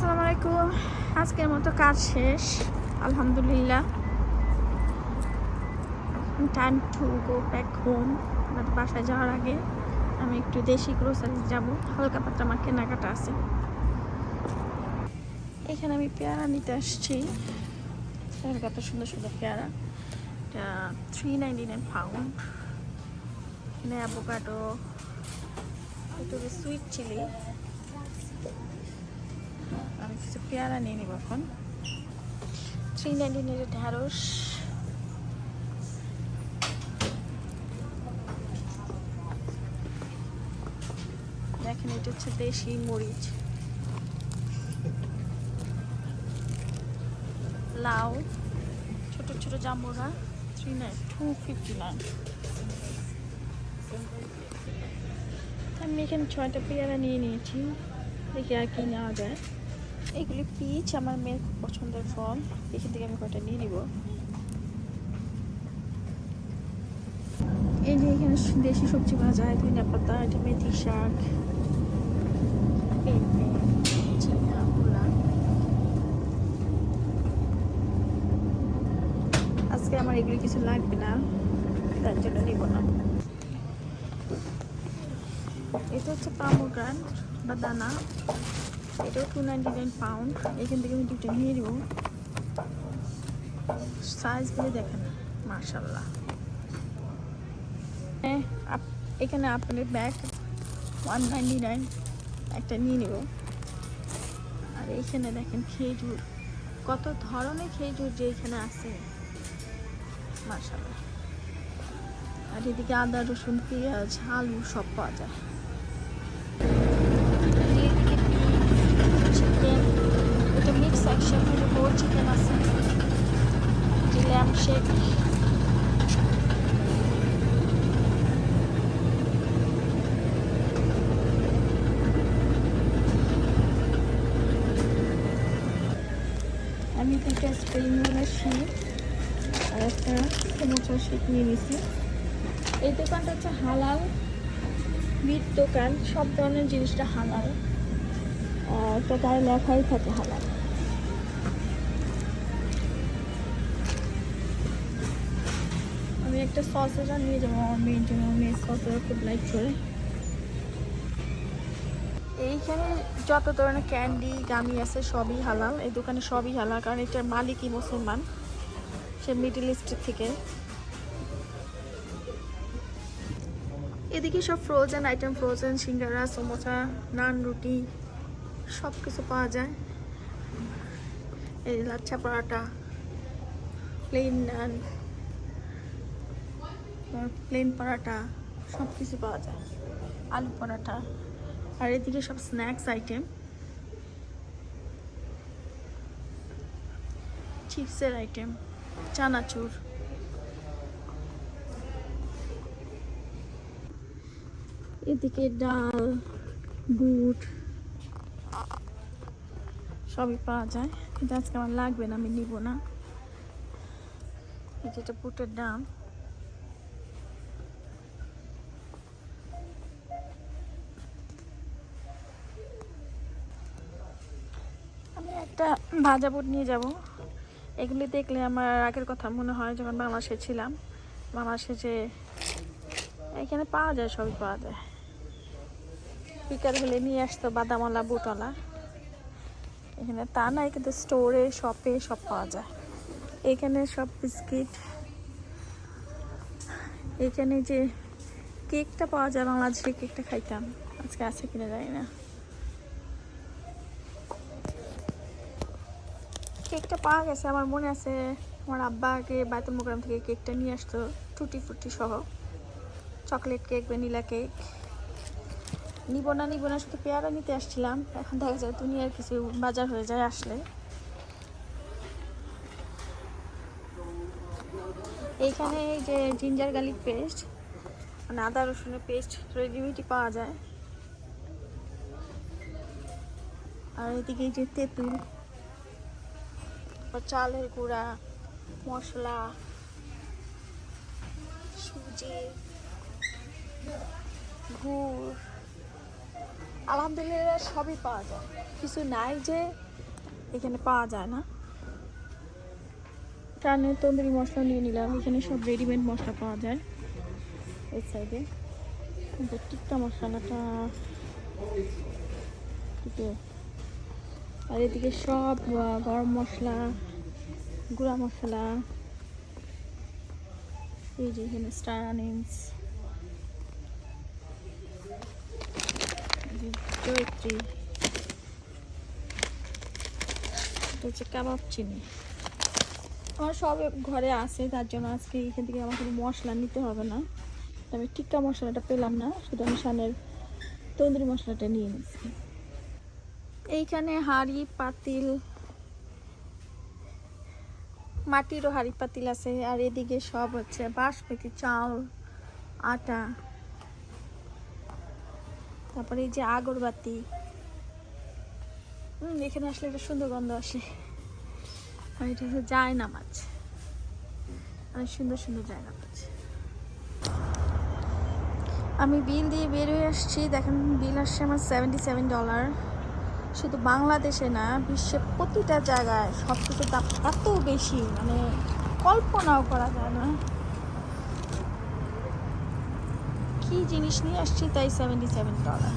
আসসালামু আলাইকুম। আজকের মতো কাজ শেষ আলহামদুলিল্লাহ। Time to go back home. আমাদের বাসায় যাওয়ার আগে আমি একটু দেশি গ্রোসারিজ যাব, হালকা পাতলা আমার কেনাকাটা আছে। এখানে আমি পেয়ারা নিতে আসছি। কত সুন্দর সুন্দর পেয়ারা, এটা 3.99 পাউন্ড। এখানে অ্যাভোকাডো, একটু সুইট চিলি। আমি কিছু পেয়ারা নিয়ে নিব এখন। 3.99 ঢ্যাঁড়স, দেখেন এটা হচ্ছে দেশি মরিচ, লাউ, ছোট ছোট জাম্বুরা 259। আমি এখানে 6টা পেয়ারা নিয়ে নিয়েছি, দেখি আর কি নেওয়া যায়। এগুলি পিচ, আমার মেয়ের খুব পছন্দের ফল, এখান থেকে আমি কয়টা নিয়ে নিব। এই যে এখানে দেশি সবজি পাওয়া যায়, ধনিয়া পাতা, এটা মেথি শাক, পেঁপে, ঝিঙা, মূলা। আজকে আমার এগুলি কিছু লাগবে না, তার জন্য নিব না। এটা হচ্ছে পামোগ্রান্ট বা দানা, এটাও 2.99 পাউন্ড। এখান থেকে আমি দুটো নিয়ে নিব। সাইজগুলো দেখেন মাশাআল্লাহ। এখানে আপেলের ব্যাগ 1.99, একটা নিয়ে নিব। আর এইখানে দেখেন খেজুর, কত ধরনের খেজুর যে এখানে আছে মাশাআল্লাহ। আর এদিকে আদা, রসুন, পেঁয়াজ, আলু সব পাওয়া যায়। চিকেন, এটা মিক্স সেকশন, বোর চিকেন আছে, ল্যাম্প শেক। আমি দুইটা স্প্রিং রোলের শিট আর একটা সমোসার শিট নিয়ে নিছি। এই দোকানটা হচ্ছে হালাল মিট দোকান, সব ধরনের জিনিসটা হালাল, তো গায়ে লেখাই থাকে হালাল। আমি একটা সসেজা নিয়ে যাবো আমার মেয়ের জন্য, মেয়ের সসেজা খুব লাইক করে। এইখানে যত ধরনের ক্যান্ডি গামি আছে সবই হালাল, এই দোকানে সবই হালাল, কারণ এটার মালিকই মুসলমান, সে মিডল ইস্টের থেকে। এদিকে সব ফ্রোজেন আইটেম, ফ্রোজেন সিঙ্গারা, সমোসা, নান, রুটি সব কিছু পাওয়া যায়। এই লাচ্ছা পরাটা, প্লেন নান, প্লেন পরাটা সব কিছু পাওয়া যায়, আলু পরাটা। আর এদিকে সব স্ন্যাক্স আইটেম, চিপসের আইটেম, চানাচুর। এদিকে ডাল, বুট সবই পাওয়া যায়, কিন্তু আজকে আমার লাগবে না, আমি নিব না। যেটা বুটের দাম আমি একটা ভাজা বুট নিয়ে যাব। এগুলি দেখলে আমার আগের কথা মনে হয়, যখন বাংলাদেশে ছিলাম, বাংলাদেশে যে এখানে পাওয়া যায়, সবই পাওয়া যায়। বিকাল হলে নিয়ে আসতো বাদামওয়ালা, বুটওয়ালা। এখানে তা নাই, কিন্তু স্টোরে শপে সব পাওয়া যায়। এখানে সব বিস্কিট, এখানে যে কেকটা পাওয়া যায়, বাংলাদেশে কেকটা খাইতাম, আজকে আছে কিনা জানি না। কেকটা পাওয়া গেছে, আমার মনে আছে আমার আব্বা আগে বায়তুল মোকাররম থেকে কেকটা নিয়ে আসতো, টুটি ফুটি সহ, চকলেট কেক, ভ্যানিলা কেক। নিব না শুধু পেয়ারা নিতে আসছিলাম, এখন দেখা যায় দুনিয়ার কিছু বাজার হয়ে যায় আসলে। এইখানে এই যে জিঞ্জার গার্লিক পেস্ট, মানে আদা রসুনের পেস্ট রেডিমেডই পাওয়া যায়। আর এদিকে এই যে তেঁতুল, চালের গুঁড়া, মশলা, সুজি, গুড়, আলহামদুলিল্লাহ সবই পাওয়া যায়। কিছু নাই যে এখানে পাওয়া যায় না। টানের তন্দুরি মশলা নিয়ে নিলাম, এখানে সব রেডিমেড মশলা পাওয়া যায় এই সাইডে। কিন্তু টিক্কা মশলাটা আর এদিকে সব গরম মশলা, গুঁড়া মশলা, এই যে এখানে স্টার আনিস, জয়ত্রী, এটা হচ্ছে কাবাব চিনি। আমার সব ঘরে আছে, তার জন্য আজকে এখান থেকে আমার কোনো মশলা নিতে হবে না। আমি টিক্কা মশলাটা পেলাম না, শুধু আমি সানের তন্দুরি মশলাটা নিয়ে নিচ্ছি। এইখানে হাঁড়ি পাতিল, মাটিরও হাঁড়ি পাতিল আছে। আর এদিকে সব হচ্ছে বাসমতি চাউল, আটা, তারপরে এই যে আগরবাতি। এখানে আসলে একটা সুন্দর গন্ধ আসে। আর এটা হচ্ছে জায়নামাজ, অনেক সুন্দর সুন্দর জায়নামাজ। আমি বিল দিয়ে বের হয়ে আসছি, দেখেন বিল আসছে আমার $77। শুধু বাংলাদেশে না, বিশ্বের প্রতিটা জায়গায় সব কিছুর দাম এত বেশি, মানে কল্পনাও করা যায় না। কি জিনিস নিয়ে আসছি তাই $77।